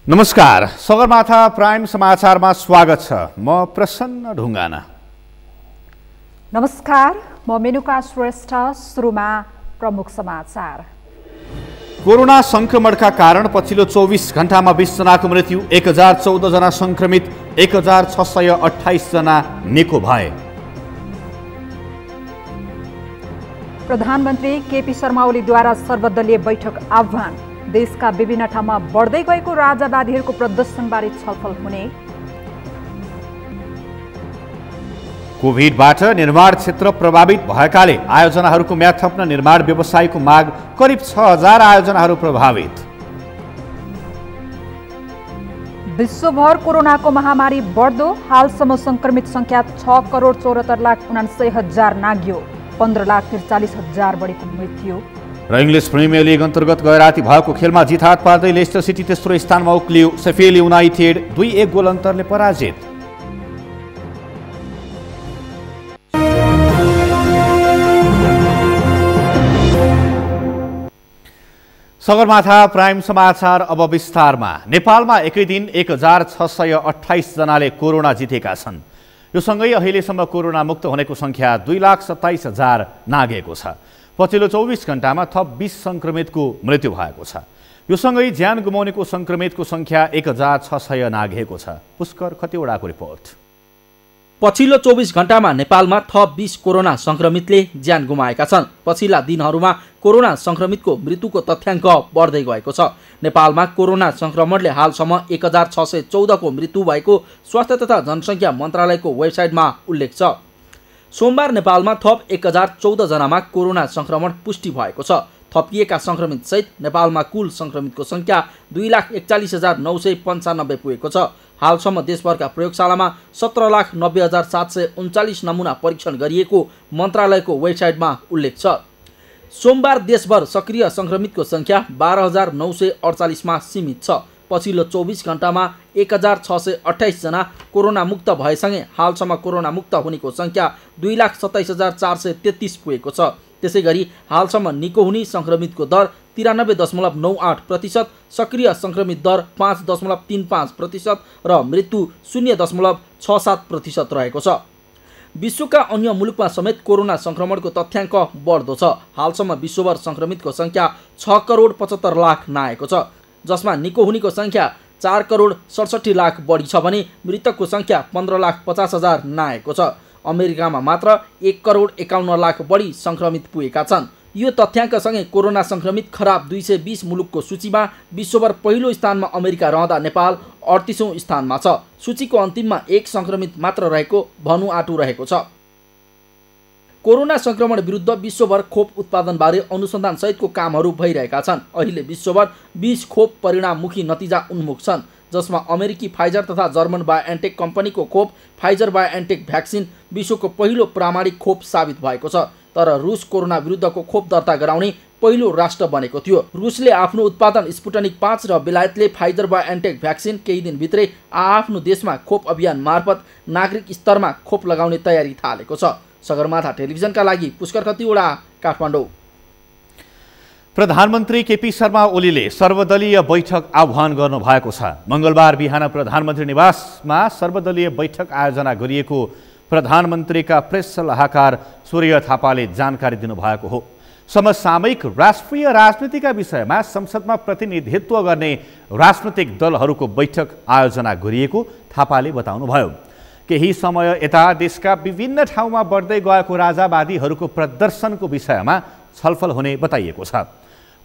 नमस्कार, सगरमाथा प्राइम समाचारमा स्वागत छ। म प्रसन्न ढुङ्गाना। नमस्कार, म मेनुका श्रेष्ठ। सुरुमा प्रमुख समाचार। कोरोना संक्रमणका कारण पछिल्लो 24 घण्टामा 20 जनाको मृत्यु, 1014 जना संक्रमित, 1628 जना निको भए। प्रधानमन्त्री केपी शर्मा ओलीद्वारा सर्वदलीय बैठक आह्वान। देशका विभिन्न ठाउँमा बढ्दै गएको राजावादीहरूको प्रदर्शनबारे छलफल हुने। कोभिडबाट निर्माण क्षेत्र प्रभावित भएकाले आयोजनाहरूको म्याद थप्न निर्माण व्यवसायको माग। करिब 6000 आयोजनाहरू प्रभावित। विश्वभर कोरोनाको महामारी बढ्दो, हालसम्म संक्रमित संख्या 6,74,79,000 नाग्यो। 15,43,000 बढीको मृत्यु। र इङ्ग्लिस प्रिमियर लिग अन्तर्गत गए राति भएको खेलमा जित हात पार्दै लेस्टर सिटी तेस्रो स्थानमा उक्लियो। शेफिल्ड युनाइटेड 2-1 गोल अन्तरले पराजित। सगरमाथा प्राइम समाचार अब विस्तारमा। नेपालमा एकै दिन 1628 जनाले कोरोना जितेका छन्। यो सँगै अहिलेसम्म कोरोना मुक्त हुनेको संख्या 2,27,000 नागेको छ। पछिल्लो 24 घण्टामा थप 20 संक्रमितको मृत्यु भएको छ। यो सँगै ज्यान गुमाउनेको संक्रमितको संख्या 1600 नाघेको छ। पुष्कर खतिवडाको रिपोर्ट। पछिल्लो 24 घण्टामा नेपालमा थप 20 कोरोना संक्रमितले ज्यान गुमाएका छन्। पछिल्ला दिनहरूमा कोरोना संक्रमितको मृत्युको तथ्याङ्क बढ्दै गएको छ। नेपालमा कोरोना संक्रमणले हालसम्म 1614 को मृत्यु भएको स्वास्थ्य तथा जनसङ्ख्या मन्त्रालयको वेबसाइटमा उल्लेख छ। सोमबार नेपालमा थप 1014 जनामा कोरोना संक्रमण पुष्टि भएको छ। थपिएका संक्रमित सहित नेपालमा कुल संक्रमितको संख्या 2,41,995 पुगेको छ। हालसम्म देशभरका प्रयोगशालामा 17,90,739 नमुना परीक्षण गरिएको मन्त्रालयको वेबसाइटमा उल्लेख छ। सोमबार देशभर सक्रिय संक्रमितको संख्या 12,948 मा सीमित छ। पछिल्लो 24 घण्टामा 1628 जना कोरोना मुक्त भएसँगै हालसम्म कोरोना मुक्त हुनेको संख्या 2,27,433 पुगेको छ। त्यसैगरी हालसम्म निको हुने संक्रमितको दर 93.98%, सक्रिय संक्रमित दर 5.35% र मृत्यु 0.67% रहेको छ। विश्वका अन्य मुलुकमा समेत कोरोना संक्रमणको तथ्याङ्क बढ्दो छ। हालसम्म विश्वभर संक्रमितको संख्या 6,75,00,000 नाएको छ, जसमा निको हुनेको संख्या 4,67,00,000 बढी छ भने मृतकको संख्या 15,50,000 नाएको छ। अमेरिकामा मात्र 1,51,00,000 बढी संक्रमित पुगेका छन्। यो तथ्याङ्कसँगै कोरोना संक्रमित खराब 220 मुलुकको सूचीमा विश्वभर पहिलो स्थानमा अमेरिका रहँदा नेपाल 38औं स्थानमा छ। सूचीको अन्तिममा 1 संक्रमित मात्र रहेको भनु आँटु रहेको छ। कोरोना संक्रमण विरुद्ध विश्वभर खोप उत्पादनबारे अनुसन्धान सहितको कामहरू भइरहेका छन्। अहिले विश्वभर 20 खोप परिणाममुखी नतिजा उन्मुख छन्, जसमा अमेरिकी फाइजर तथा जर्मन बायोएन्टेक कम्पनीको खोप फाइजर बायोएन्टेक भ्याक्सिन विश्वको पहिलो प्रामाणिक खोप साबित भएको छ। तर रुस कोरोना विरुद्धको खोप दर्ता गराउने पहिलो राष्ट्र बनेको थियो। रुसले आफ्नो उत्पादन स्पुटनिक 5 र बेलायतले फाइजर बायोएन्टेक भ्याक्सिन केही दिनभित्रै आफ्नो देशमा खोप अभियान मार्फत नागरिक स्तरमा खोप लगाउने तयारी थालेको छ। सगरमाथा टेलिभिजनका लागि पुष्कर खतिवडा, काठमाडौँ। प्रधानमन्त्री केपी शर्मा ओलीले सर्वदलीय बैठक आह्वान गर्नुभएको छ। मंगलबार बिहान प्रधानमन्त्री निवासमा सर्वदलीय बैठक आयोजना गरिएको प्रधानमन्त्रीका प्रेस सल्लाहकार सूर्य थापाले जानकारी दिनुभएको हो। समसामयिक राष्ट्रिय राजनीतिका विषयमा संसदमा प्रतिनिधित्व गर्ने राजनैतिक दलहरूको बैठक आयोजना गरिएको थापाले बताउनुभयो। केही समय यता देशका विभिन्न ठाउँमा बढ्दै गएको राजावादीहरूको प्रदर्शनको विषयमा छलफल हुने बताइएको छ।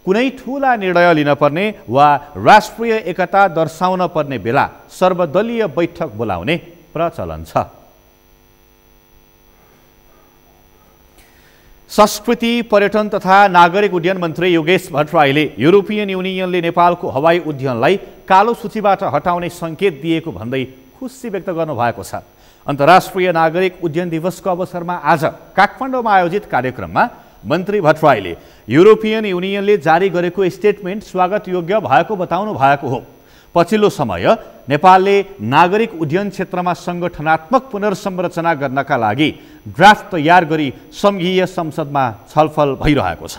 कुनै ठूला निर्णय लिन पर्ने वा राष्ट्रिय एकता दर्शाउन पर्ने बेला सर्वदलीय बैठक बोलाउने प्रचलन छ। संस्कृति, पर्यटन तथा नागरिक उड्डयन मन्त्री योगेश भट्टराईले युरोपियन युनियनले नेपालको हवाई उड्डयनलाई कालो सूचीबाट हटाउने सङ्केत दिएको भन्दै खुसी व्यक्त गर्नुभएको छ। अन्तर्राष्ट्रिय नागरिक उड्डयन दिवसको अवसरमा आज काठमाडौँमा आयोजित कार्यक्रममा मन्त्री भट्टराईले युरोपियन युनियनले जारी गरेको स्टेटमेन्ट स्वागत योग्य भएको बताउनु भएको हो। पछिल्लो समय नेपालले नागरिक उड्डयन क्षेत्रमा संगठनात्मक पुनर्संरचना गर्नका लागि ड्राफ्ट तयार गरी संघीय संसदमा छलफल भइरहेको छ।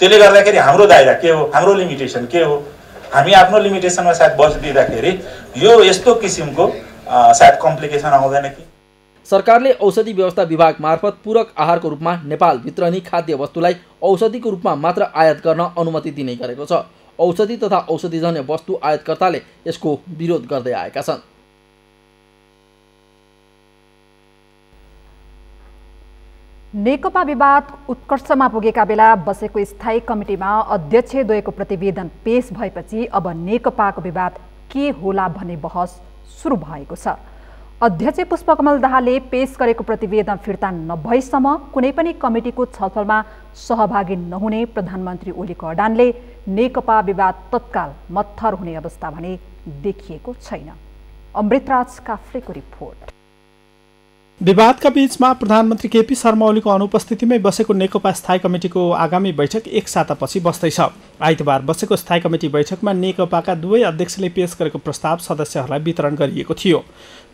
त्यसले गर्दाखेरि हाम्रो दायरा के हो, हाम्रो लिमिटेसन के हो, हामी आफ्नो लिमिटेसनमा सायद बसिदिँदाखेरि यो यस्तो किसिमको सायद कम्प्लिकेसन आउँदैन कि। सरकारले औषधि व्यवस्था विभाग मार्फत पूरक आहारको रूपमा नेपालभित्र नै खाद्य वस्तुलाई औषधिको रूपमा मात्र आयात गर्न अनुमति दिने गरेको छ। औषधि तथा औषधिजन्य वस्तु आयातकर्ताले यसको विरोध गर्दै आएका छन्। नेकपा विवाद उत्कर्षमा पुगेका बेला बसेको स्थायी कमिटीमा अध्यक्षद्वयको प्रतिवेदन पेश भएपछि अब नेकपाको विवाद के होला भन्ने बहस सुरु भएको छ। अध्यक्ष पुष्पकमल दाहालले पेश गरेको प्रतिवेदन फिर्ता नभएसम्म कुनै पनि कमिटीको छलफलमा सहभागी नहुने प्रधानमन्त्री ओलीको अडानले नेकपा विवाद तत्काल मत्थर हुने अवस्था भने देखिएको छैन। अमृतराज काफ्लेको रिपोर्ट। विवादका बीचमा प्रधानमन्त्री केपी शर्मा ओलीको अनुपस्थितिमै बसेको नेकपा स्थायी कमिटीको आगामी बैठक एक सातापछि बस्दैछ। आइतबार बसेको स्थायी कमिटी बैठकमा नेकपाका दुवै अध्यक्षले पेश गरेको प्रस्ताव सदस्यहरूलाई वितरण गरिएको थियो,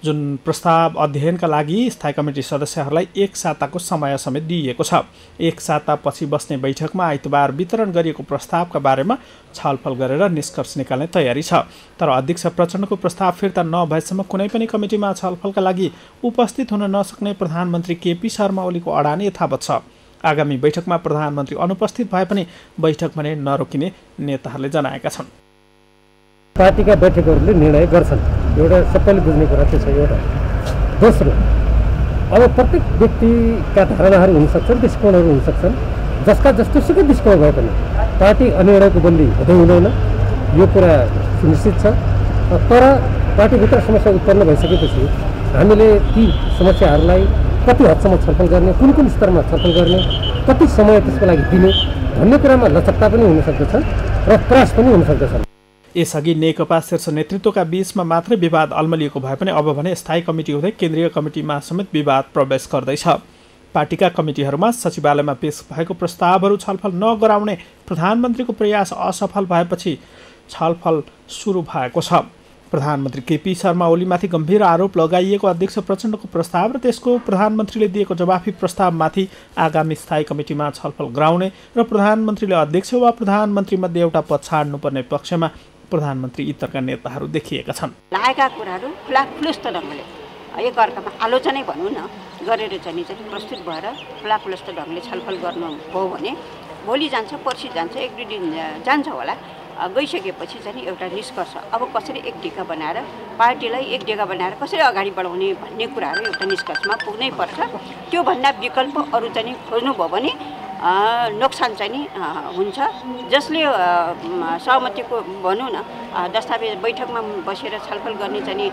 जुन प्रस्ताव अध्ययनका लागि स्थायी कमिटी सदस्यहरूलाई एक साताको समय समेत दिइएको छ। एक सातापछि बस्ने बैठकमा आइतबार वितरण गरिएको प्रस्तावका बारेमा छलफल गरेर निष्कर्ष निकाल्ने तयारी छ। तर अध्यक्ष प्रचण्डको प्रस्ताव फिर्ता नभएसम्म कुनै पनि कमिटीमा छलफलका लागि उपस्थित हुन नसक्ने प्रधानमन्त्री केपी शर्मा ओलीको अडान यथावत छ। आगामी बैठकमा प्रधानमन्त्री अनुपस्थित भए पनि बैठक भने नरोकिने नेताहरूले जनाएका छन्। पार्टीका बैठकहरूले निर्णय गर्छन्, एउटा सबैले बुझ्ने कुरा चाहिँ छ। एउटा दोस्रो, अब प्रत्येक व्यक्तिका धारणाहरू हुन सक्छन्, दृष्टिकोणहरू हुन सक्छन्, जसका जस्तोसुकै दृष्टिकोण भए पनि पार्टी अनिर्णयको बन्दी हुँदै हुँदैन, यो कुरा सुनिश्चित छ। तर पार्टीभित्र समस्या उत्पन्न भइसकेपछि हामीले ती समस्याहरूलाई कति हदसम्म छलफल गर्ने, कुन कुन स्तरमा छलफल गर्ने, कति समय त्यसको लागि दिने भन्ने कुरामा लचकता पनि हुन सक्दछ र प्रयास पनि हुन सक्दछ। यसअघि नेकपा शीर्ष नेतृत्वका बीचमा मात्रै विवाद अल्मलिएको भए पनि अब भने स्थायी कमिटी हुँदै केन्द्रीय कमिटीमा समेत विवाद प्रवेश गर्दैछ। पार्टीका कमिटीहरूमा सचिवालयमा पेश भएको प्रस्तावहरू छलफल नगराउने प्रधानमन्त्रीको प्रयास असफल भएपछि छलफल सुरु भएको छ। प्रधानमन्त्री केपी शर्मा ओलीमाथि गम्भीर आरोप लगाइएको अध्यक्ष प्रचण्डको प्रस्ताव र त्यसको प्रधानमन्त्रीले दिएको जवाफी प्रस्तावमाथि आगामी स्थायी कमिटीमा छलफल गराउने र प्रधानमन्त्रीले अध्यक्ष वा प्रधानमन्त्रीमध्ये एउटा पद छाड्नुपर्ने पक्षमा प्रधानमन्त्री इतरका नेताहरू देखिएका छन्। लागेका कुराहरू खुलाखुलस्त ढङ्गले एकअर्कामा आलोचनै भनौँ न गरेर चाहिँ प्रस्तुत भएर खुलाखुलस्त ढङ्गले छलफल गर्नुभयो भने भोलि जान्छ, पर्सि जान्छ, एक दुई दिन जान्छ होला। गइसकेपछि चाहिँ एउटा निष्कर्ष अब कसरी एक ढिका बनाएर पार्टीलाई एक ढिका बनाएर कसरी अगाडि बढाउने भन्ने कुराहरू एउटा निष्कर्षमा पुग्नै पर्छ। त्योभन्दा विकल्प अरू चाहिँ खोज्नुभयो भने नोक्सान चाहिँ हुन्छ। जसले सहमतिको भनौँ न दस्तावेज बैठकमा बसेर छलफल गर्ने चाहिँ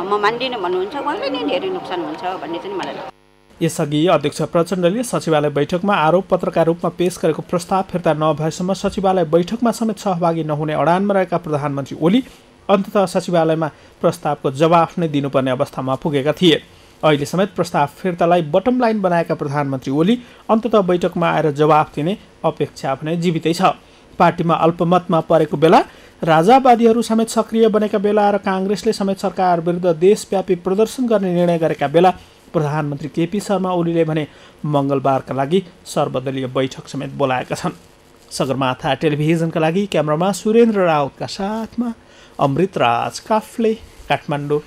म मान्दिनँ भन्नुहुन्छ, उहाँलाई नै धेरै नोक्सान हुन्छ भन्ने चाहिँ मलाई लाग्छ। यसअघि अध्यक्ष प्रचण्डले सचिवालय बैठकमा आरोप पत्रका रूपमा पेश गरेको प्रस्ताव फिर्ता नभएसम्म सचिवालय बैठकमा समेत सहभागी नहुने अडानमा रहेका प्रधानमन्त्री ओली अन्ततः सचिवालयमा प्रस्तावको जवाफ नै दिनुपर्ने अवस्थामा पुगेका थिए। अहिले समेत प्रस्ताव फिर्तालाई बटम लाइन बनाएका प्रधानमन्त्री ओली अन्ततः बैठकमा आएर जवाफ दिने अपेक्षा भने जीवितै छ। पार्टीमा अल्पमतमा परेको बेला, राजावादीहरू समेत सक्रिय बनेका बेला र काङ्ग्रेसले समेत सरकार विरुद्ध देशव्यापी प्रदर्शन गर्ने निर्णय गरेका बेला प्रधानमन्त्री केपी शर्मा ओलीले भने मङ्गलबारका लागि सर्वदलीय बैठक समेत बोलाएका छन्। सगरमाथा टेलिभिजनका लागि क्यामेरामा सुरेन्द्र राउतका साथमा अमृतराज काफ्ले, काठमाडौँ।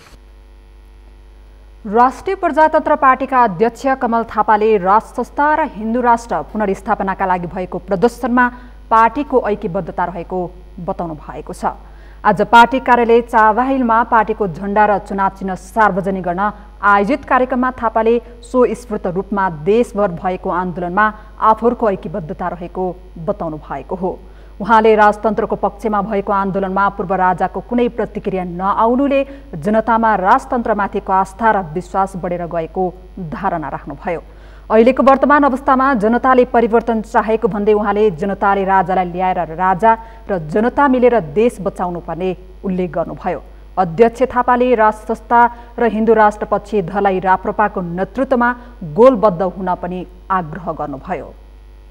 राष्ट्रिय प्रजातन्त्र पार्टीका अध्यक्ष कमल थापाले राष्ट्र संस्था र हिन्दू राष्ट्र पुनर्स्थापनाका लागि भएको प्रदर्शनमा पार्टीको ऐक्यबद्धता रहेको बताउनु भएको छ। आज पार्टी कार्यालय चावाहिलमा पार्टीको झण्डा र चुनाव चिन्ह सार्वजनिक गर्न आयोजित कार्यक्रममा थापाले स्वस्फूर्त रूपमा देशभर भएको आन्दोलनमा आफूहरूको ऐक्यबद्धता रहेको बताउनु भएको हो। उहाँले राजतन्त्रको पक्षमा भएको आन्दोलनमा पूर्व राजाको कुनै प्रतिक्रिया नआउनुले जनतामा राजतन्त्रमाथिको आस्था र विश्वास बढेर गएको धारणा राख्नुभयो। अहिलेको वर्तमान अवस्थामा जनताले परिवर्तन चाहेको भन्दै उहाँले जनताले राजालाई ल्याएर राजा र जनता मिलेर देश बचाउनु पर्ने उल्लेख गर्नुभयो। अध्यक्ष थापाले राष्ट्र संस्था र हिन्दू राष्ट्रपक्षी धलाई राप्रपाको नेतृत्वमा गोलबद्ध हुन पनि आग्रह गर्नुभयो।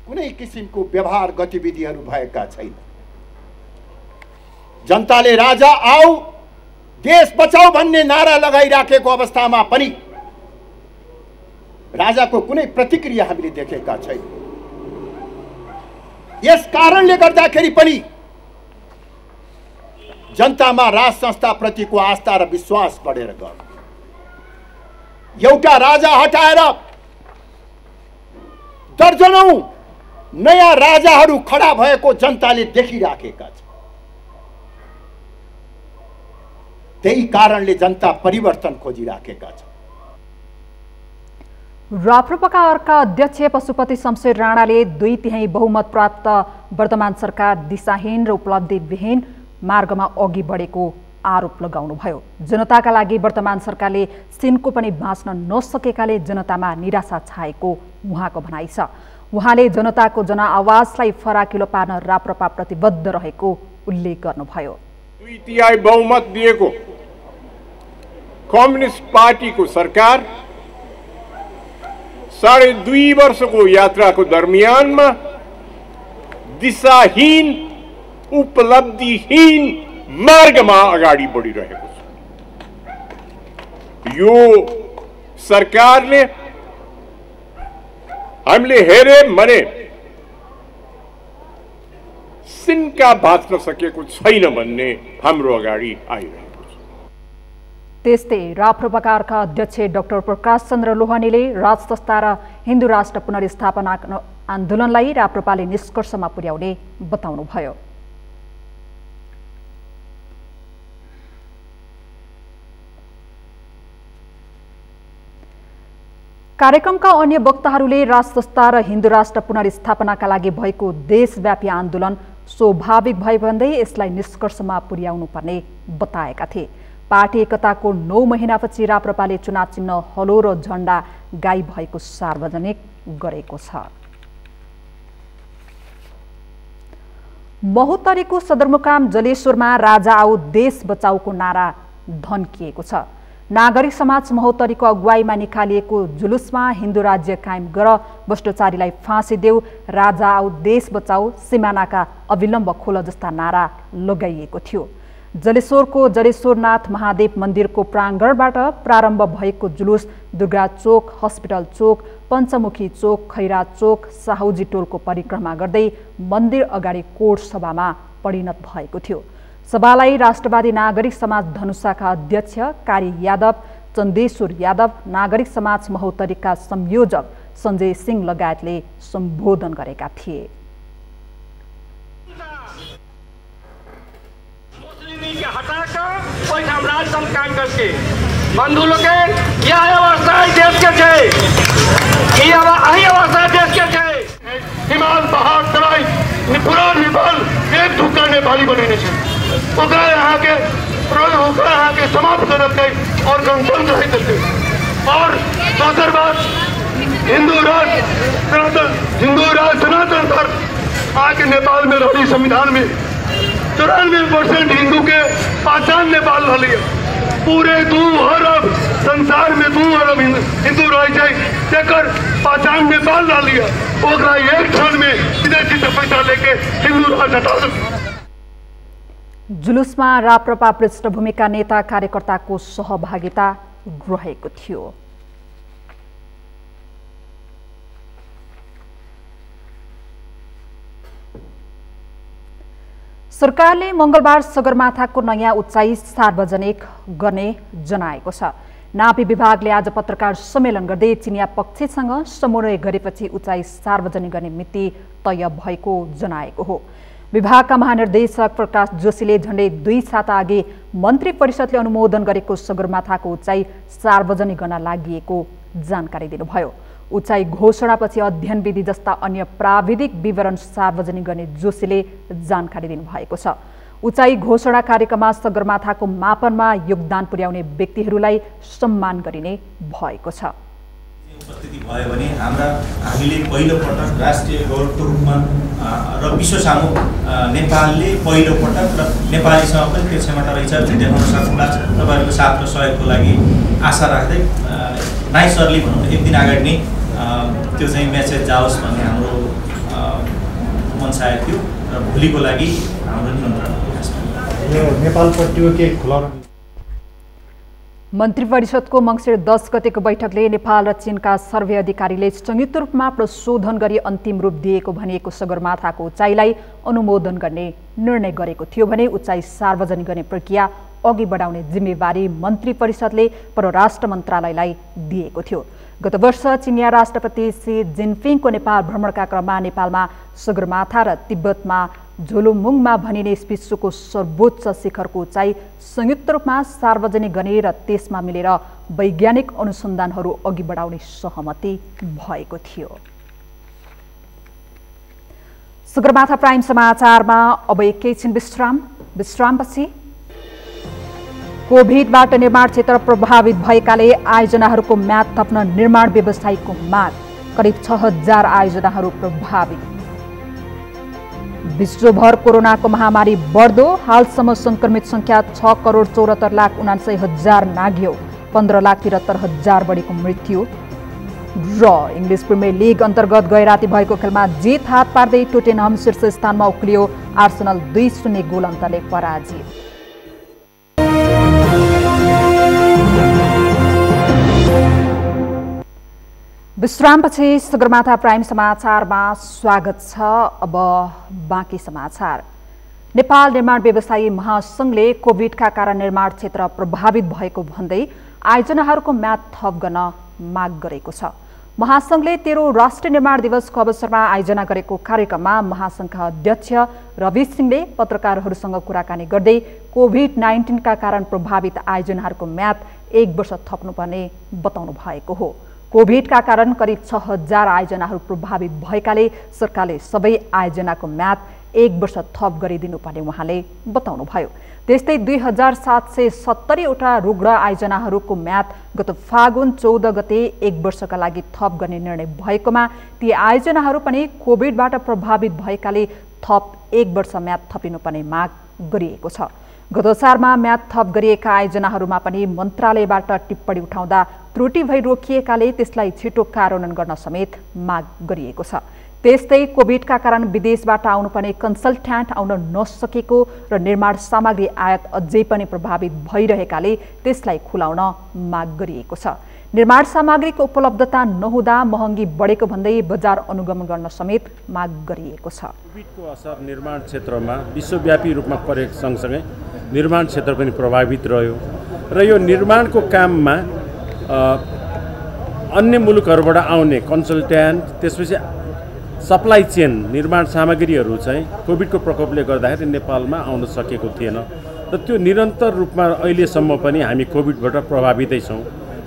कुनै किसिमको व्यवहार गतिविधिहरू भएका छैन। जनताले राजा आऊ देश बचाऊ भन्ने नारा लगाइराखेको अवस्थामा पनि राजाको कुनै प्रतिक्रिया हामीले देखेका छैनौँ। यस कारणले गर्दाखेरि पनि जनतामा राज संस्थाप्रतिको आस्था र विश्वास बढेर गयो। एउटा राजा हटाएर दर्जनौं नयाँ राजाहरू खडा भएको जनताले देखिराखेका छन्। त्यही कारणले जनता परिवर्तन खोजिराखेका छन्। राप्रपाका अर्का अध्यक्ष पशुपति शमशेर राणाले 2/3 बहुमत प्राप्त वर्तमान सरकार दिशाहीन र उपलब्धिविहीन मार्गमा अघि बढेको आरोप लगाउनुभयो। जनताका लागि वर्तमान सरकारले सिनको पनि बाँच्न नसकेकाले जनतामा निराशा छाएको उहाँको भनाइ छ। उहाँले जनताको जनआवाजलाई फराकिलो पार्न राप्रपा प्रतिबद्ध रहेको उल्लेख गर्नुभयो। 2/3 बहुमत दिएको कम्युनिस्ट पार्टीको सरकार 2.5 वर्षको यात्राको दरमियानमा दिशाहीन उपलब्धिहीन मार्गमा अगाडि बढिरहेको छ। यो सरकारले हामीले हेर्यौं भने सिन्का बाँच्न सकेको छैन भन्ने हाम्रो अगाडि आइरहेको छ। त्यस्तै राप्रपाका अर्का अध्यक्ष डाक्टर प्रकाश चन्द्र लोहनीले राज संस्था र हिन्दू राष्ट्र पुनर्स्थापना आन्दोलनलाई राप्रपाले निष्कर्षमा पुर्याउने बताउनुभयो। कार्यक्रमका अन्य वक्ताहरूले राज संस्था र हिन्दू राष्ट्र पुनर्स्थापनाका लागि भएको देशव्यापी आन्दोलन स्वाभाविक भए भन्दै यसलाई निष्कर्षमा पुर्याउनुपर्ने बताएका थिए। पार्टी एकताको 9 महिनापछि राप्रपाले चुनाव चिन्ह हलो र झण्डा गाई भएको सार्वजनिक गरेको छ। महोत्तरीको सदरमुकाम जलेश्वरमा राजा आऊ देश बचाऊको नारा धन्किएको छ। नागरिक समाज महोत्तरीको अगुवाईमा निकालिएको जुलुसमा हिन्दू राज्य कायम गर, भ्रष्टाचारीलाई फाँसी देऊ, राजा आऊ देश बचाऊ, सिमानाका अविलम्ब खोल जस्ता नारा लगाइएको थियो। जलेश्वरको जलेश्वरनाथ महादेव मन्दिरको प्राङ्गणबाट प्रारम्भ भएको जुलुस दुर्गा चोक, हस्पिटल चोक, पञ्चमुखी चोक, खैरा चोक, साहुजी टोलको परिक्रमा गर्दै मन्दिर अगाडि कोट सभामा परिणत भएको थियो। सभालाई राष्ट्रवादी नागरिक समाज धनुषाका अध्यक्ष कारी यादव, चन्देश्वर यादव, नागरिक समाज महोत्तरीका संयोजक सञ्जय सिंह लगायतले सम्बोधन गरेका थिए। कोई साम्राज्य संस्कार करके बंधु लोग यह अवस्था देश के छे, यही अवस्था देश के छे। हिमाल पहाड़ तराई पूरा नेपाल एक धुक्का नेपाली बनेने छे। ओकरा यहाँ के समाप्त करते और गणतंत्र है करते। और दूसर बात हिंदू राष्ट्र सनातन धर्म आके नेपाल में रही संविधान में 94% हिंदू के पहचान नेपाल रही है। पूरे 2 अरब संसार में 2 अरब हिंदू रही पहचान नेपाल रही है। ओकरा एक क्षण में विदेशी से पैसा लेके हिंदू राष्ट्र हटा दो। जुलुसमा राप्रपा पृष्ठभूमिका नेता कार्यकर्ताको सहभागिता रहेको थियो। सरकारले मंगलबार सगरमाथाको नयाँ उचाइ सार्वजनिक गर्ने जनाएको छ। नापी विभागले आज पत्रकार सम्मेलन गर्दै चिनिया पक्षसँग समन्वय गरेपछि उचाइ सार्वजनिक गर्ने मिति तय भएको जनाएको हो। विभागका महानिर्देशक प्रकाश जोशीले झण्डै 2 साता अघि मन्त्री परिषदले अनुमोदन गरेको सगरमाथाको उचाइ सार्वजनिक गर्न लागि जानकारी दिनुभयो। उचाइ घोषणापछि अध्ययन विधि जस्ता अन्य प्राविधिक विवरण सार्वजनिक गर्ने जोशीले जानकारी दिनुभएको छ। उचाइ घोषणा कार्यक्रममा सगरमाथाको मापनमा योगदान पुर्याउने व्यक्तिहरूलाई सम्मान गरिने भएको छ। उपस्थिति भयो भने हामीले पहिलो पटक राष्ट्रिय गौरवको रूपमा र विश्व सामु नेपालले पहिलो पटक र नेपालीसँग पनि त्यो क्षमता रहेछ देखाउन सक्नुला। तपाईँहरूको साथ र सहयोगको लागि आशा राख्दै नाइस अर्ली भनौँ एक दिन अगाडि नै त्यो चाहिँ मेसेज जाओस् भन्ने हाम्रो मनसाय थियो र भोलिको लागि हाम्रो निमन्त्रण। नेपालपट्टिको के खुलाउन मन्त्री परिषदको मङ्सिर 10 गतेको बैठकले नेपाल र चीनका सर्वे अधिकारीले संयुक्त रूपमा प्रशोधन गरी अन्तिम रूप दिएको भनिएको सगरमाथाको उचाइलाई अनुमोदन गर्ने निर्णय गरेको थियो भने उचाइ सार्वजनिक गर्ने प्रक्रिया अघि बढाउने जिम्मेवारी मन्त्री परिषदले परराष्ट्र मन्त्रालयलाई दिएको थियो। गत वर्ष चिनिया राष्ट्रपति सी जिनपिङको नेपाल भ्रमणका क्रममा नेपालमा सगरमाथा र तिब्बतमा झोलुमुङमा भनिने विश्वको सर्वोच्च शिखरको उचाइ संयुक्त रूपमा सार्वजनिक गर्ने र त्यसमा मिलेर वैज्ञानिक अनुसन्धानहरू अघि बढाउने सहमति भएको थियो। सगरमाथा प्राइम समाचारमा अब एकैछिन विश्रामपछि कोभिडबाट निर्माण क्षेत्र प्रभावित भएकाले आयोजनाहरूको म्याद थप्न निर्माण व्यवसायीको माग, करिब 6000 आयोजनाहरू प्रभावित। विश्वभर कोरोनाको महामारी बढ्दो, हालसम्म संक्रमित संख्या 6,74,79,000 नाग्यो, 15,73,000 बढीको मृत्यु। र इङ्ग्लिस प्रिमियर लिग अन्तर्गत गैराती भएको खेलमा जित हात पार्दै टोटेनहम शीर्ष स्थानमा उक्लियो, आर्सेनल 2-0 गोल अन्तरले पराजित। विश्रामपछि सगरमाथा प्राइम समाचारमा स्वागत छ। अब बाँकी समाचार। नेपाल निर्माण व्यवसायी महासंघले कोभिडका कारण निर्माण क्षेत्र प्रभावित भएको भन्दै आयोजनाहरूको म्याद थप गर्न माग गरेको छ। महासंघले 13औं राष्ट्रिय निर्माण दिवसको अवसरमा आयोजना गरेको कार्यक्रममा महासंघका अध्यक्ष रवि सिंहले पत्रकारहरूसँग कुराकानी गर्दै कोभिड-19 का कारण प्रभावित आयोजनाहरूको म्याद 1 वर्ष थप्नुपर्ने बताउनु भएको हो। कोभिडका कारण करिब 6000 आयोजनाहरू प्रभावित भएकाले सरकारले सबै आयोजनाको म्याद 1 वर्ष थप गरिदिनुपर्ने उहाँले बताउनुभयो। त्यस्तै 2770 वटा रुग्ण आयोजनाहरूको म्याद गत फागुन 14 गते 1 वर्षका लागि थप गर्ने निर्णय भएकोमा ती आयोजनाहरू पनि कोभिडबाट प्रभावित भएकाले थप 1 वर्ष म्याद थपिनुपर्ने माग गरिएको छ। गत सालमा म्याद थप गरिएका आयोजनाहरूमा पनि मन्त्रालयबाट टिप्पणी उठाउँदा त्रुटि भई रोकिएकाले त्यसलाई छिटो कार्यान्वयन गर्न समेत माग गरिएको छ। त्यस्तै कोभिडका कारण विदेशबाट आउनुपर्ने कन्सल्ट्यान्ट आउन नसकेको र निर्माण सामग्री आयात अझै पनि प्रभावित भइरहेकाले त्यसलाई खुलाउन माग गरिएको छ। निर्माण सामग्रीको उपलब्धता नहुँदा महँगी बढेको भन्दै बजार अनुगमन गर्न समेत माग गरिएको छ। कोभिडको असर निर्माण क्षेत्रमा विश्वव्यापी रूपमा परेको सँगसँगै निर्माण क्षेत्र पनि प्रभावित रह्यो र यो निर्माणको काममा अन्य मुलुकहरूबाट आउने कन्सल्ट्यान्ट, त्यसपछि सप्लाई चेन निर्माण सामग्रीहरू चाहिँ कोभिडको प्रकोपले गर्दाखेरि नेपालमा आउन सकेको थिएन र त्यो निरन्तर रूपमा अहिलेसम्म पनि हामी कोभिडबाट प्रभावितै छौँ।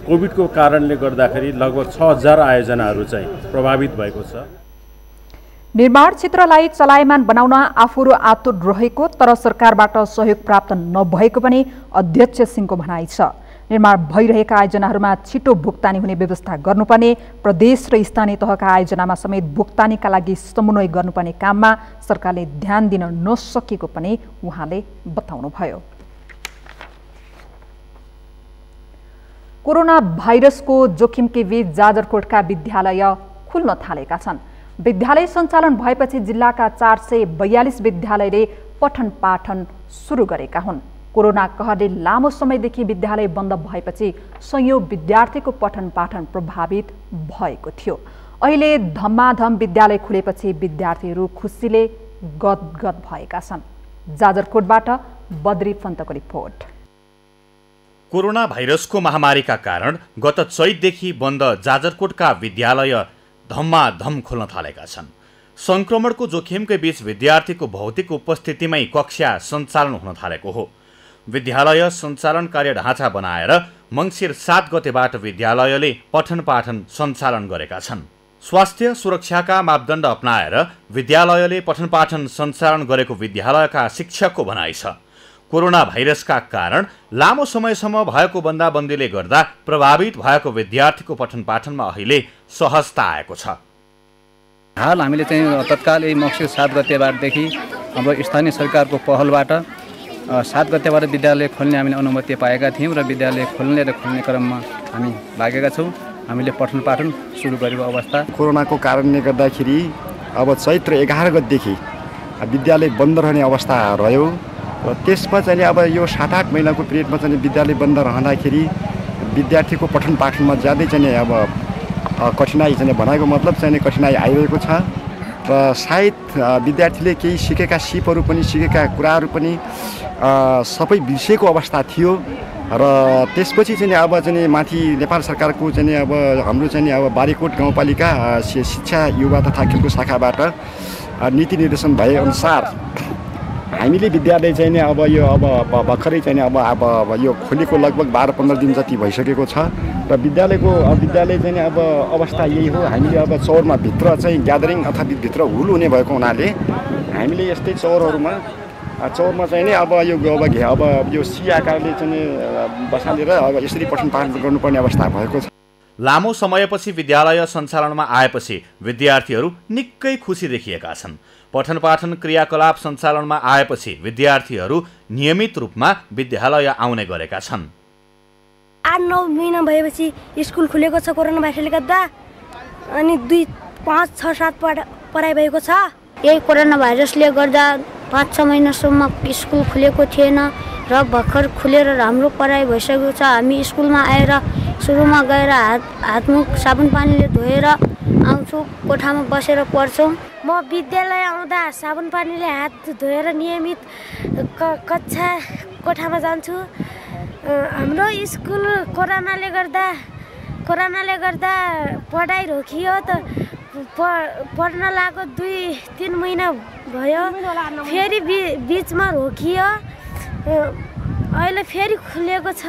कोभिडको कारणले गर्दाखेरि लगभग 6000 आयोजनाहरू चाहिँ प्रभावित भएको छ। निर्माण क्षेत्रलाई चलायमान बनाउन आफूहरू आतुर रहेको तर सरकारबाट सहयोग प्राप्त नभएको पनि अध्यक्ष सिंहको भनाइ छ। निर्माण भइरहेका आयोजनाहरूमा छिटो भुक्तानी हुने व्यवस्था गर्नुपर्ने, प्रदेश र स्थानीय तहका आयोजनामा समेत भुक्तानीका लागि समन्वय गर्नुपर्ने काममा सरकारले ध्यान दिन नसकेको पनि उहाँले बताउनुभयो। कोरोना भाइरसको जोखिमकै बीच जाजरकोटका विद्यालय खुल्न थालेका छन्। विद्यालय सञ्चालन भएपछि जिल्लाका 442 विद्यालयले पठन पाठन सुरु गरेका हुन्। कोरोना कहरले लामो समयदेखि विद्यालय बन्द भएपछि सयौं विद्यार्थीको पठन पाठन प्रभावित भएको थियो। अहिले धम्माधम विद्यालय खुलेपछि विद्यार्थीहरू खुसीले गदगद भएका छन्। जाजरकोटबाट बद्री पन्तको रिपोर्ट। कोरोना भाइरसको महामारीका कारण गत चैतदेखि बन्द जाजरकोटका विद्यालय धम्माधम खोल्न थालेका छन्। संक्रमणको जोखिमकै बीच विद्यार्थीको भौतिक उपस्थितिमै कक्षा सञ्चालन हुन थालेको हो। विद्यालय सञ्चालन कार्य ढाँचा बनाएर मङ्सिर 7 गतेबाट विद्यालयले पठन पाठन सञ्चालन गरेका छन्। स्वास्थ्य सुरक्षाका मापदण्ड अपनाएर विद्यालयले पठन पाठन सञ्चालन गरेको विद्यालयका शिक्षकको भनाइ छ। कोरोना भाइरसका कारण लामो समयसम्म भएको बन्दाबन्दीले गर्दा प्रभावित भएको विद्यार्थीको पठन पाठनमा अहिले सहजता आएको छ। हाल हामीले चाहिँ तत्काल मङ्सिर 7 गतेबाटदेखि हाम्रो स्थानीय सरकारको पहलबाट 7 गतेबाट विद्यालय खोल्ने हामीले अनुमति पाएका थियौँ र विद्यालय खोल्ने क्रममा हामी लागेका छौँ। हामीले पठन पाठन सुरु गरेको अवस्था। कोरोनाको कारणले गर्दाखेरि अब चैत्र 11 गतेदेखि विद्यालय बन्द रहने अवस्था रह्यो र त्यसमा चाहिँ अब यो 7-8 महिनाको पिरियडमा चाहिँ विद्यालय बन्द रहँदाखेरि विद्यार्थीको पठन पाठनमा ज्यादै चाहिँ अब कठिनाइ चाहिँ भनेको मतलब चाहिँ कठिनाइ आइरहेको छ र सायद विद्यार्थीले केही सिकेका सिपहरू पनि सिकेका कुराहरू पनि सबै बिर्सेको अवस्था थियो र त्यसपछि चाहिँ अब चाहिँ माथि नेपाल सरकारको चाहिँ अब हाम्रो चाहिँ अब बारीकोट गाउँपालिका शिक्षा युवा तथा खेलकुद शाखाबाट नीति निर्देशन भएअनुसार हामीले विद्यालय चाहिँ नि अब यो अब भर्खरै चाहिँ अब यो खोलेको लगभग 12-15 दिन जति भइसकेको छ र विद्यालय चाहिँ अब अवस्था यही हो। हामीले अब चौरमा भित्र चाहिँ ग्यादरिङ अथवा भित्र हुल हुने भएको हुनाले हामीले यस्तै चौरमा चाहिँ नि अब यो सी आकारले चाहिँ बसालेर अब यसरी पठन पाठन गर्नुपर्ने अवस्था भएको छ। लामो समयपछि विद्यालय सञ्चालनमा आएपछि विद्यार्थीहरू निकै खुसी देखिएका छन्। पठन पाठन क्रियाकलाप सञ्चालनमा आएपछि विद्यार्थीहरू नियमित रूपमा विद्यालय आउने गरेका छन्। 8-9 महिना भएपछि स्कुल खुलेको छ कोरोना भाइरसले गर्दा, अनि 2, 5, 6, 7 पढाइ भएको छ। यही कोरोना भाइरसले गर्दा 5-6 महिनासम्म स्कुल खुलेको थिएन र भर्खर खुलेर राम्रो पढाइ भइसकेको छ। हामी स्कुलमा आएर सुरुमा गएर हातमुख साबुन पानीले धोएर आउँछु, कोठामा बसेर पढ्छौँ। म विद्यालय आउँदा साबुन पानीले हात धोएर नियमित कक्षा कोठामा जान्छु। हाम्रो स्कुल कोरोनाले गर्दा पढाइ रोकियो त पढ्न लागेको 2-3 महिना भयो, फेरि बिचमा रोकियो, अहिले फेरि खुलेको छ।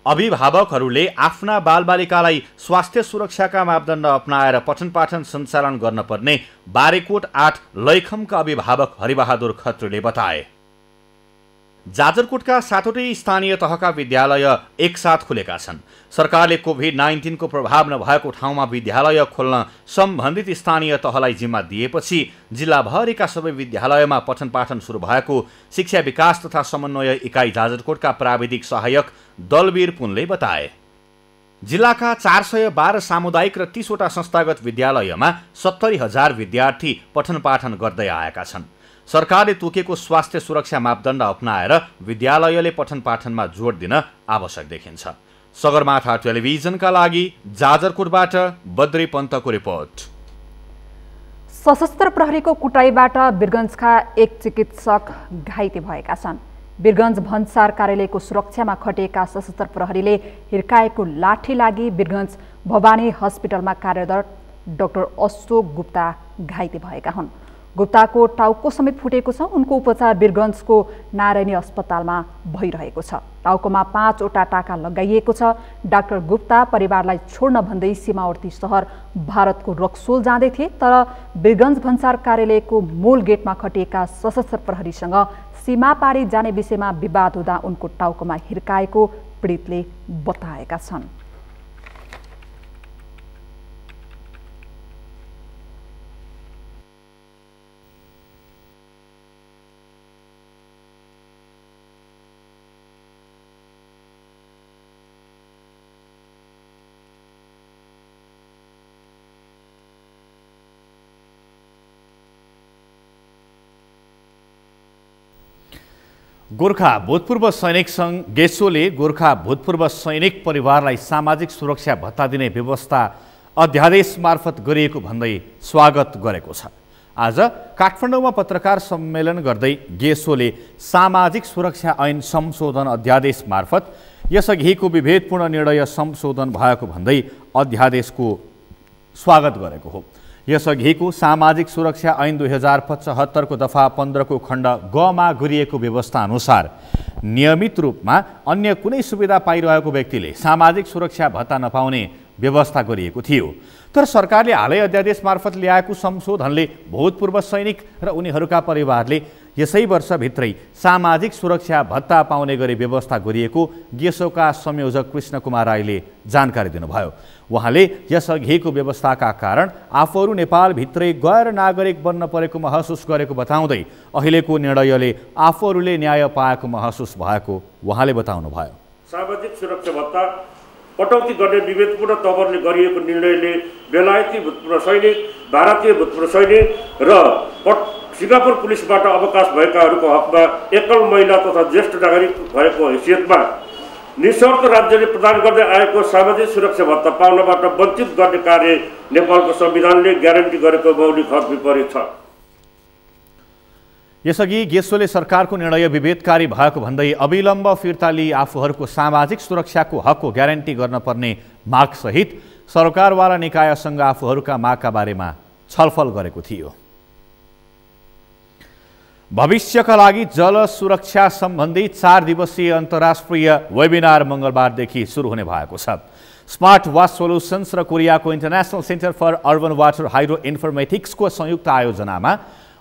अभिभावकहरूले आफ्ना बालबालिकालाई स्वास्थ्य सुरक्षाका मापदण्ड अपनाएर पठन पाठन सञ्चालन गर्न पर्ने बारीकोट 8 लैखमका अभिभावक हरिबहादुर खत्रीले बताए। जाजरकोटका 7वटै स्थानीय तहका विद्यालय एकसाथ खुलेका छन्। सरकारले कोभिड-19 को प्रभाव नभएको ठाउँमा विद्यालय खोल्न सम्बन्धित स्थानीय तहलाई जिम्मा दिएपछि जिल्लाभरिका सबै विद्यालयमा पठन पाठन सुरु भएको शिक्षा विकास तथा समन्वय इकाइ जाजरकोटका प्राविधिक सहायक दलवीर पुनले बताए। जिल्लाका 412 सामुदायिक र 30वटा संस्थागत विद्यालयमा 70,000 विद्यार्थी पठन पाठन गर्दै आएका छन्। सरकारले तोकेको स्वास्थ्य सुरक्षा मापदण्ड अपनाएर विद्यालयले पठन पाठनमा जोड दिन आवश्यक देखिन्छ। सगरमाथा टेलिभिजनका लागि जाजरकोटबाट बद्री पन्तको रिपोर्ट। सशस्त्र प्रहरीको कुटाईबाट वीरगञ्जका एक चिकित्सक घाइते भएका छन्। वीरगञ्ज भन्सार कार्यालयको सुरक्षामा खटिएका सशस्त्र प्रहरीले हिर्काएको लाठी लागि वीरगञ्ज भवानी हस्पिटलमा कार्यरत डाक्टर अशोक गुप्ता घाइते भएका हुन्। गुप्ताको टाउको समेत फुटेको छ। उनको उपचार वीरगञ्जको नारायणी अस्पतालमा भइरहेको छ। टाउकोमा 5वटा टाका लगाइएको छ। डाक्टर गुप्ता परिवारलाई छोड्न भन्दै सीमावर्ती सहर भारतको रक्सोल जाँदै थिए, तर वीरगञ्ज भन्सार कार्यालयको मूल गेटमा खटिएका सशस्त्र प्रहरीसँग सीमा पारी जाने विषयमा विवाद हुँदा उनको टाउकोमा हिर्काएको पीडितले बताएका छन्। गोर्खा भूतपूर्व सैनिक सङ्घ गेसोले गोर्खा भूतपूर्व सैनिक परिवारलाई सामाजिक सुरक्षा भत्ता दिने व्यवस्था अध्यादेश मार्फत गरिएको भन्दै स्वागत गरेको छ। आज काठमाडौँमा पत्रकार सम्मेलन गर्दै गेसोले सामाजिक सुरक्षा ऐन संशोधन अध्यादेश मार्फत यसअघिको विभेदपूर्ण निर्णय संशोधन भएको भन्दै अध्यादेशको स्वागत गरेको हो। यसअघिको सामाजिक सुरक्षा ऐन 2075 को दफा 15 को खण्ड ग मा गरिएको व्यवस्था अनुसार नियमित रूपमा अन्य कुनै सुविधा पाइरहेको व्यक्तिले सामाजिक सुरक्षा भत्ता नपाउने व्यवस्था गरिएको थियो। तर सरकारले हालै अध्यादेश मार्फत ल्याएको संशोधनले भूतपूर्व सैनिक र उनीहरूका परिवारले यसै वर्षभित्रै सामाजिक सुरक्षा भत्ता पाउने गरी व्यवस्था गरिएको गेसोका संयोजक कृष्ण कुमार राईले जानकारी दिनुभयो। उहाँले यसअघिको व्यवस्थाका कारण आफूहरू नेपालभित्रै गैर नागरिक बन्न परेको महसुस गरेको बताउँदै अहिलेको निर्णयले आफूहरूले न्याय पाएको महसुस भएको उहाँले बताउनुभयो। सामाजिक सुरक्षा भत्ता कटौती गर्ने विभेदपूर्ण तवरले गरिएको निर्णयले बेलायती भूतपूर्व सैनिक, भारतीय भूतपूर्व सैनिक र सिङ्गापुर पुलिसबाट अवकाश भएकाहरूको हकमा एकल महिला तथा ज्येष्ठ नागरिक भएको हैसियतमा निशर्त राज्यले प्रदान गर्दै आएको सामाजिक सुरक्षा भत्ता पाउनबाट वञ्चित गर्ने कार्य नेपालको संविधानले ग्यारेन्टी गरेको मौलिक हक विपरीत छ। यसअघि गेसोले सरकारको निर्णय विभेदकारी भएको भन्दै अविलम्ब फिर्ता लिई आफूहरूको सामाजिक सुरक्षाको हकको ग्यारेन्टी गर्न पर्ने मागसहित सरकारवाला निकायसँग आफूहरूका मागका बारेमा छलफल गरेको थियो। भविष्यका लागि जल सुरक्षा सम्बन्धी 4 दिवसीय अन्तर्राष्ट्रिय वेबिनार मङ्गलबारदेखि सुरु हुने भएको छ। स्मार्ट वास सोल्युसन्स र कोरियाको international centre for urban water hydro इन्फर्मेटिक्सको संयुक्त आयोजनामा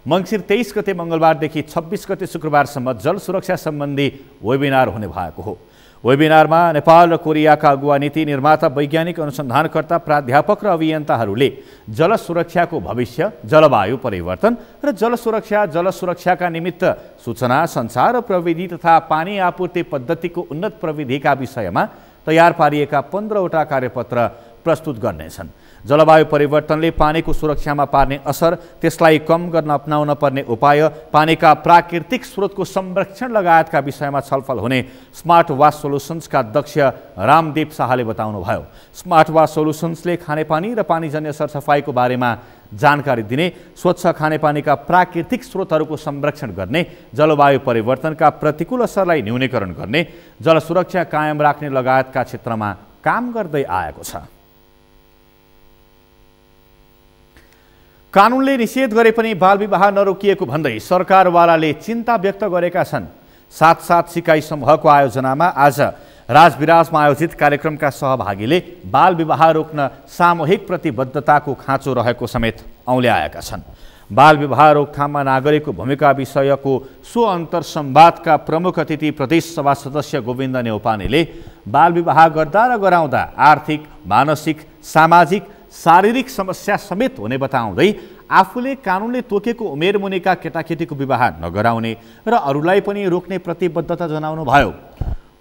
मङ्सिर 23 गते मङ्गलबारदेखि 26 गते शुक्रबारसम्म जल सुरक्षा सम्बन्धी वेबिनार हुने भएको हो। वेबिनारमा नेपाल र कोरियाका अगुवा नीति निर्माता, वैज्ञानिक अनुसन्धानकर्ता, प्राध्यापक र अभियन्ताहरूले जल सुरक्षाको भविष्य, जलवायु परिवर्तन र जल सुरक्षाका निमित्त सूचना, सञ्चार र प्रविधि तथा पानी आपूर्ति पद्धतिको उन्नत प्रविधिका विषयमा तयार पारिएका 15वटा कार्यपत्र प्रस्तुत गर्नेछन्। जलवायु परिवर्तनले पानीको सुरक्षामा पार्ने असर, त्यसलाई कम गर्न अपनाउन पर्ने उपाय, पानीका प्राकृतिक स्रोतको संरक्षण लगायतका विषयमा छलफल हुने स्मार्ट वास सोल्युसन्सका अध्यक्ष रामदेव शाहले बताउनुभयो। स्मार्ट वास सोल्युसन्सले खानेपानी र पानीजन्य सरसफाइको बारेमा जानकारी दिने, स्वच्छ खानेपानीका प्राकृतिक स्रोतहरूको संरक्षण गर्ने, जलवायु परिवर्तनका प्रतिकूल असरलाई न्यूनीकरण गर्ने, जल सुरक्षा कायम राख्ने लगायतका क्षेत्रमा काम गर्दै आएको छ। कानुनले निषेध गरे पनि बालविवाह नरोकिएको भन्दै सरकारवालाले चिन्ता व्यक्त गरेका छन्। साथ सिकाइ समूहको आयोजनामा आज राजविराजमा आयोजित कार्यक्रमका सहभागीले बालविवाह रोक्न सामूहिक प्रतिबद्धताको खाँचो रहेको समेत औल्याएका छन्। बालविवाह रोकथाममा नागरिकको भूमिका विषयको सो अन्तर्संवादका प्रमुख अतिथि प्रदेशसभा सदस्य गोविन्द नेउपानेले बालविवाह गर्दा र गराउँदा आर्थिक, मानसिक, सामाजिक, शारीरिक समस्या समेत हुने बताउँदै आफूले कानुनले तोकेको उमेर मुनिका केटाकेटीको विवाह नगराउने र अरूलाई पनि रोक्ने प्रतिबद्धता जनाउनुभयो।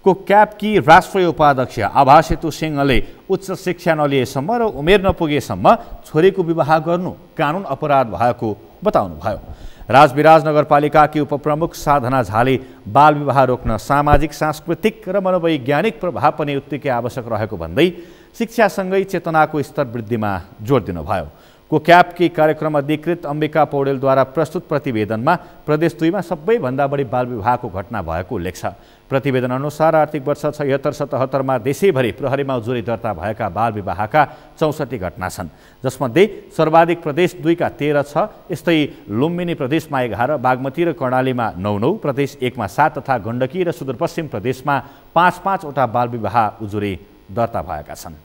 कोक्यापकी राष्ट्रिय उपाध्यक्ष आभा सेतु सिंहले उच्च शिक्षा नलिएसम्म र उमेर नपुगेसम्म छोरीको विवाह गर्नु कानुन अपराध भएको बताउनुभयो। राजविराज नगरपालिकाकी उपप्रमुख साधना झाले बालविवाह रोक्न सामाजिक, सांस्कृतिक र मनोवैज्ञानिक प्रभाव पनि उत्तिकै आवश्यक रहेको भन्दै शिक्षासँगै चेतनाको स्तर वृद्धिमा जोड दिनुभयो। कोक्यापकी कार्यक्रम अधिकृत अम्बिका पौडेलद्वारा प्रस्तुत प्रतिवेदनमा प्रदेश 2 मा सबैभन्दा बढी बालविवाहको घटना भएको उल्लेख छ। प्रतिवेदन अनुसार आर्थिक वर्ष 76-77 मा देशैभरि प्रहरीमा उजुरी दर्ता भएका बालविवाहका 64 घटना छन्, जसमध्ये सर्वाधिक प्रदेश 2 का 13 छ। यस्तै लुम्बिनी प्रदेशमा 11, बागमती र कर्णालीमा 9, प्रदेश 1 मा 7 तथा गण्डकी र सुदूरपश्चिम प्रदेशमा 5 वटा बालविवाह उजुरी दर्ता भएका छन्।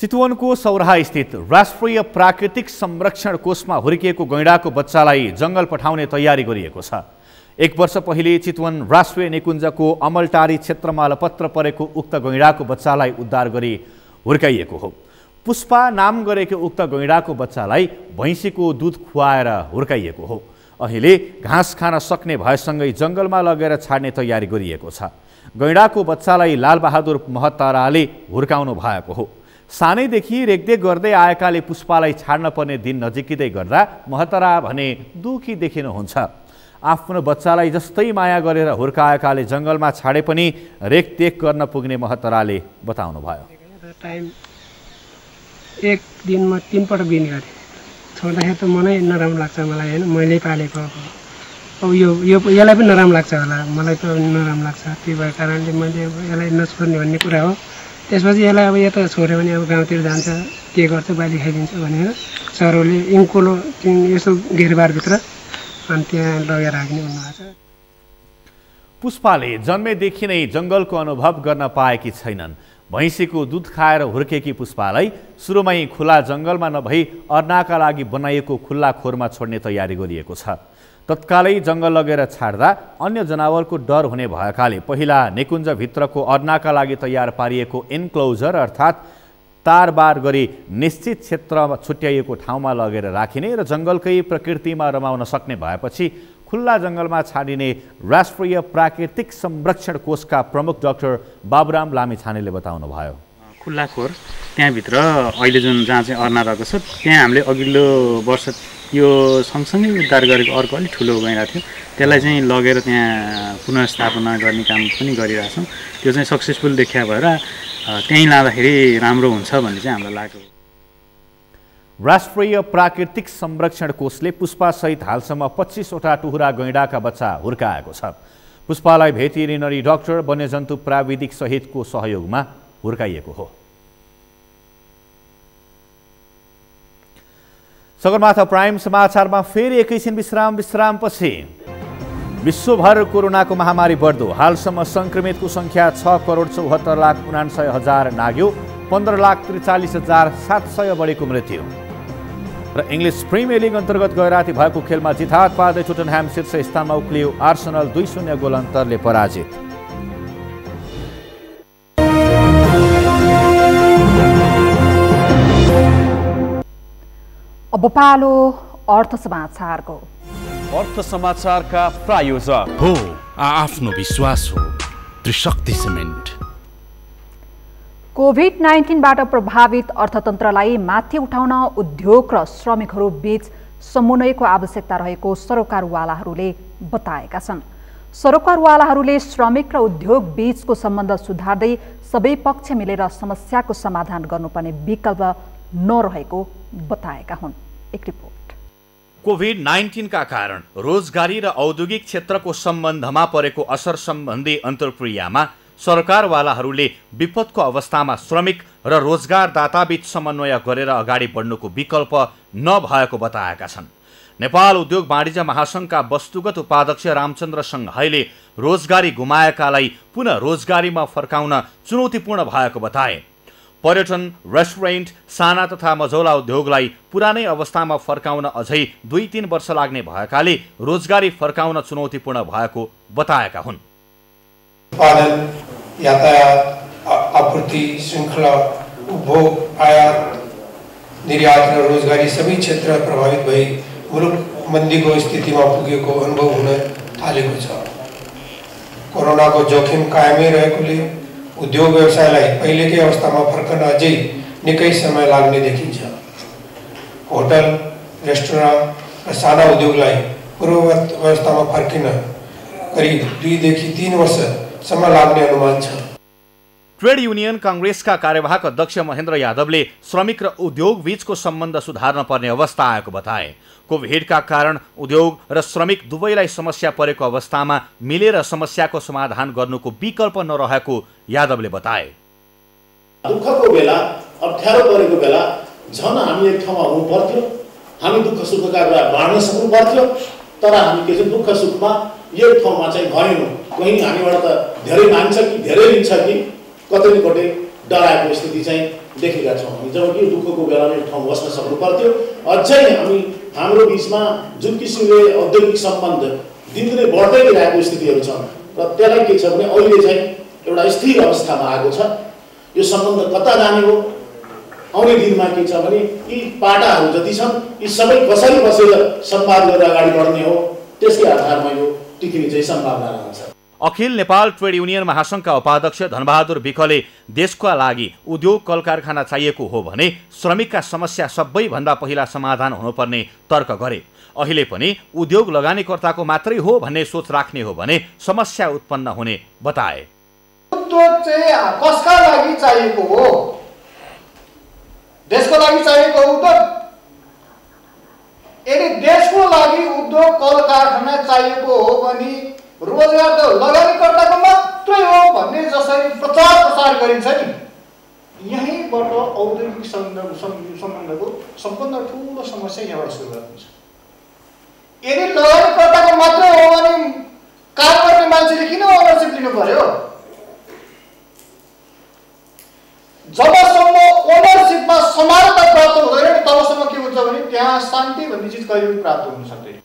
चितवनको सौराहा स्थित राष्ट्रिय प्राकृतिक संरक्षण कोषमा हुर्किएको गैंडाको बच्चालाई जंगल पठाउने तयारी गरिएको छ। 1 वर्ष पहिले चितवन राष्ट्रिय निकुञ्जको अमलटारी क्षेत्रमा अलपत्र परेको उक्त गैंडाको बच्चालाई उद्धार गरी हुर्काइएको हो। पुष्पा नाम गरेको उक्त गैंडाको बच्चालाई भैँसीको दूध खुवाएर हुर्काइएको हो। अहिले घाँस खान सक्ने भएसँगै जंगलमा लगेर छाड्ने तयारी गरिएको छ। गैंडाको बच्चालाई लालबहादुर महताराले हुर्काउनु भएको हो। सानैदेखि रेखदेख गर्दै आएकाले पुष्पालाई छाड्न पर्ने दिन नजिकिँदै गर्दा महतरा भने दुखी देखिनुहुन्छ। आफ्नो बच्चालाई जस्तै माया गरेर हुर्काएकाले जंगलमा छाडे पनि रेखदेख गर्न पुग्ने महतराले बताउनुभयो। एक दिनमा 3 पटक बिन गरेँ, छोड्दाखेरि त मनै नराम्रो लाग्छ मलाई होइन, मैले पालेको अब यसलाई पनि नराम्रो लाग्छ होला, मलाई त नराम्रो लाग्छ। त्यही भएर कारणले मैले यसलाई नछोड्ने भन्ने कुरा हो। त्यसपछि यसलाई अब यता छोड्यो भने अब गाउँतिर जान्छ, के गर्छ, बाली खाइदिन्छ भनेर सरहरूले इङ्कोलो यसो घेरबारभित्र अनि त्यहाँ लगेर राख्ने भन्नुभएको छ। पुष्पाले जन्मेदेखि नै जङ्गलको अनुभव गर्न पाएकी छैनन्। भैँसीको दूध खाएर हुर्केकी पुष्पालाई सुरुमै खुला जङ्गलमा नभई अर्नाका लागि बनाइएको खुल्ला खोरमा छोड्ने तयारी गरिएको छ। तत्कालै जङ्गल लगेर छाड्दा अन्य जनावरको डर हुने भएकाले पहिला निकुञ्जभित्रको अर्नाका लागि तयार पारिएको इन्क्लोजर अर्थात् तारबार गरी निश्चित क्षेत्रमा छुट्याइएको ठाउँमा लगेर राखिने र जङ्गलकै प्रकृतिमा रमाउन सक्ने भएपछि खुल्ला जङ्गलमा छाडिने राष्ट्रिय प्राकृतिक संरक्षण कोषका प्रमुख डाक्टर बाबुराम लामिछानेले बताउनुभयो। खुल्ला खोर त्यहाँभित्र अहिले जुन जहाँ चाहिँ अर्ना रहेको छ त्यहाँ हामीले अघिल्लो वर्ष यो सँगसँगै उद्धार गरेको अर्को अलिक ठुलो गइरहेको थियो त्यसलाई चाहिँ लगेर त्यहाँ पुनर्स्थापना गर्ने काम पनि गरिरहेछौँ। त्यो चाहिँ सक्सेसफुल देखिया भएर त्यहीँ लाँदाखेरि राम्रो हुन्छ भन्ने चाहिँ हामीलाई लाग्यो। राष्ट्रिय प्राकृतिक संरक्षण कोषले पुष्पासहित हालसम्म 25वटा टुहुरा गैंडाका बच्चा हुर्काएको छ। पुष्पालाई भेटेरिनरी डाक्टर, वन्यजन्तु प्राविधिक सहितको सहयोगमा हुर्काइएको हो। सगरमाथा प्राइम समाचारमा फेरि एकैछिन विश्रामपछि विश्वभर कोरोनाको महामारी बढ्दो। हालसम्म संक्रमितको संख्या 6,74,59,000 नाग्यो। 15,43,700 बढीको मृत्यु। र इङ्ग्लिस प्रिमियर लिग अन्तर्गत गए राति भएको खेलमा जितहात पार्दै टोटनह्याम शीर्ष स्थानमा उक्लियो। आर्सेनल 2-0 गोल अन्तरले पराजित। अब पालो अर्थ समाचारको। अर्थ समाचारका प्रायोजक हो आफ्नो विश्वास हो त्रिशक्ति सिमेन्ट। कोभिड-19बाट प्रभावित अर्थतन्त्रलाई माथि उठाउन उद्योग र श्रमिकहरू बीच समन्वयको आवश्यकता रहेको सरोकारवालाहरूले बताएका छन्। सरोकारवालाहरूले श्रमिक र उद्योग बीचको सम्बन्ध सुधार्दै सबै पक्ष मिलेर समस्याको समाधान गर्नुपर्ने विकल्प नरहेको बताएका हुन्। एक रिपोर्ट। कोभिड-19 का कारण रोजगारी र औद्योगिक क्षेत्रको सम्बन्धमा परेको असर सम्बन्धी अन्तर्क्रियामा सरकारवालाहरूले विपदको अवस्थामा श्रमिक र रोजगारदाताबीच समन्वय गरेर अगाडि बढ्नुको विकल्प नभएको बताएका छन्। नेपाल उद्योग वाणिज्य महासंघका वस्तुगत उपाध्यक्ष रामचन्द्र सङ्घाईले रोजगारी गुमाएकालाई पुनः रोजगारीमा फर्काउन चुनौतीपूर्ण भएको बताए। पर्यटन, रेस्टुरेन्ट, साना तथा मझौला उद्योगलाई पुरानै अवस्थामा फर्काउन अझै 2-3 वर्ष लाग्ने भएकाले रोजगारी फर्काउन चुनौतीपूर्ण भएको बताएका हुन्। उत्पादन, यातायात, आपूर्ति श्रृङ्खला, उपभोग, आयात, निर्यात र रोजगारी सबै क्षेत्र प्रभावित भई मुलुक मन्दीको स्थितिमा पुगेको अनुभव हुन थालेको छ। कोरोनाको जोखिम कायमै रहेकोले उद्योग व्यवसायलाई पहिलेकै अवस्थामा फर्कन अझै निकै समय लाग्ने देखिन्छ। होटल, रेस्टुरेन्ट र साना उद्योगलाई पूर्ववत अवस्थामा फर्किन करिब 2 देखि 3 वर्षसम्म लाग्ने अनुमान छ। ट्रेड युनियन कांग्रेसका कार्यवाहक अध्यक्ष महेन्द्र यादवले श्रमिक र उद्योग बीचको सम्बन्ध सुधार्न पर्ने अवस्था आएको बताए। कोभिडका कारण उद्योग र श्रमिक दुवैलाई समस्या परेको अवस्थामा मिलेर समस्याको समाधान गर्नुको विकल्प नरहेको यादवले बताए। दुःखको बेला, अप्ठ्यारो परेको बेला झन् हामी एक ठाउँमा हुनु पर्थ्यो। हामी दुःख सुखका कुरा बाँड्न सक्नु पर्थ्यो। तर हामी के चाहिँ दुःख सुखमा एक ठाउँमा चाहिँ भएनौँ। कहीँ हामीबाट त धेरै मान्छ कि धेरै लिन्छ कि कतै न कतै डराएको स्थिति चाहिँ देखेका छौँ हामी। जबकि दुःखको बेलामा एक ठाउँ बस्न सक्नु पर्थ्यो। अझै हाम्रो बिचमा जुन किसिमले औद्योगिक सम्बन्ध दिनदिनै बढ्दै गइरहेको स्थितिहरू छन् र त्यसलाई के छ भने अहिले चाहिँ एउटा स्थिर अवस्थामा आएको छ। यो सम्बन्ध कता जाने हो, आउने दिनमा के छ भने यी पाटाहरू जति छन् यी सबै कसरी बसेर संवाद गरेर अगाडि बढ्ने हो, त्यसकै आधारमा यो टिकिने चाहिँ सम्भावना रहन्छ। अखिल नेपाल ट्रेड युनियन महासंघका उपाध्यक्ष धनबहादुर विकले देशका लागि उद्योग कल कारखाना चाहिएको हो भने श्रमिकका समस्या सबैभन्दा पहिला समाधान हुनुपर्ने तर्क गरे। अहिले पनि उद्योग लगानीकर्ताको मात्रै हो भन्ने सोच राख्ने हो भने समस्या उत्पन्न हुने बताए। उद्योग चाहिँ कसका लागि चाहिएको हो? देशको लागि चाहिएको उद्योग। यदि देशको लागि उद्योग कल कारखाना चाहिएको हो भने रोजगार त लगानीकर्ताको मात्रै हो भन्ने जसरी प्रचार गरिन्छ नि, यहीँबाट औद्योगिक सम्बन्धको सबभन्दा ठुलो समस्या यहाँबाट सुरुवात हुन्छ। यदि लगानीकर्ताको मात्रै हो भने काम गर्ने मान्छेले किन ओनरसिप लिनु पर्यो? जबसम्म ओनरसिपमा समानता प्राप्त हुँदैन तबसम्म के हुन्छ भने त्यहाँ शान्ति भन्ने चिज कहिले पनि प्राप्त हुन सक्दैन।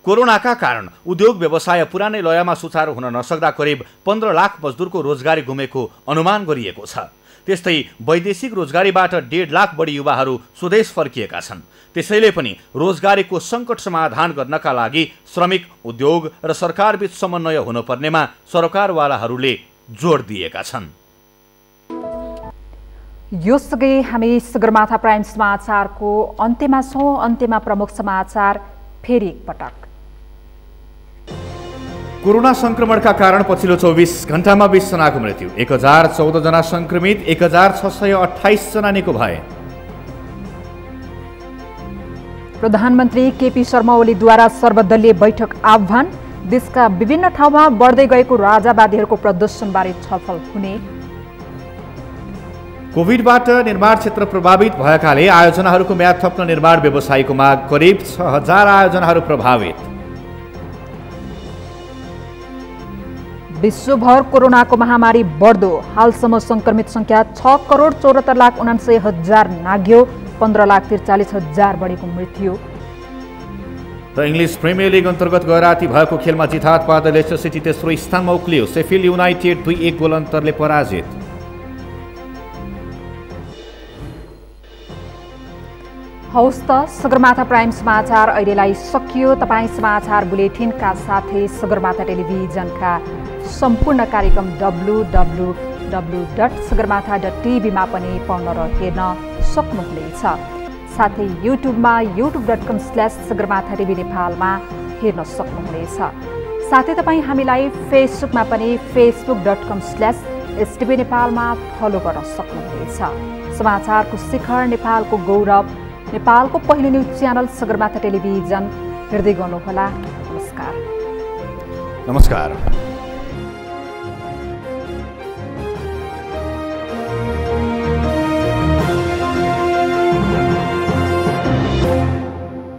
कोरोनाका कारण उद्योग व्यवसाय पुरानै लयमा सुचारू हुन नसक्दा करिब 15 लाख मजदुरको रोजगारी गुमेको अनुमान गरिएको छ। त्यस्तै वैदेशिक रोजगारीबाट 1.5 लाख बढी युवाहरू स्वदेश फर्किएका छन्। त्यसैले पनि रोजगारीको सङ्कट समाधान गर्नका लागि श्रमिक, उद्योग र सरकारबीच समन्वय हुनुपर्नेमा सरकारवालाहरूले जोड दिएका छन्। यो सँगै हामी सगरमाथा प्राइम समाचारको अन्त्यमा छौँ। अन्त्यमा प्रमुख समाचार फेरि एकपटक। कोरोना संक्रमणका कारण पछिल्लो 24 घण्टामा 20 जनाको मृत्यु, 1014 जना संक्रमित, 1628 जना निको भए। प्रधानमन्त्री केपी शर्मा ओलीद्वारा सर्वदलीय बैठक आह्वान, देशका विभिन्न ठाउँमा बढ्दै गएको राजावादीहरूको प्रदर्शनबारे छलफल हुने। कोभिडबाट निर्माण क्षेत्र प्रभावित भएकाले आयोजनाहरूको म्याद थप्न निर्माण व्यवसायीको माग, करिब 6000 आयोजनाहरू प्रभावित। विश्वभर कोरोनाको महामारी बढ्दो, हालसम्म संक्रमित संख्या 6,74,79,000 नाग्यो, 15,43,000 बढेको मृत्यु। र इङ्ग्लिस प्रिमियर लिग अन्तर्गत गएर राति भएको खेलमा जित पार्दै लेस्टर सिटी तेस्रो स्थानमा उक्लियो, सेफिल्ड युनाइटेड 2-1 गोल अन्तरले पराजित। हौस् त सगरमाथा प्राइम समाचार अहिलेलाई सकियो। तपाईँ समाचार बुलेटिनका साथै सगरमाथा टेलिभिजनका सम्पूर्ण कार्यक्रम www.sagarmatha.tv मा पनि पढ्न र हेर्न सक्नुहुनेछ। साथै युट्युबमा youtube.com/sagarmatha TV नेपालमा हेर्न सक्नुहुनेछ। साथै तपाईँ हामीलाई फेसबुकमा पनि facebook.com/STV नेपालमा फलो गर्न सक्नुहुनेछ। समाचारको शिखर, नेपालको गौरव, नेपालको पहिलो न्युज च्यानल सगरमाथा टेलिभिजन हेर्दै गर्नुहोला। नमस्कार।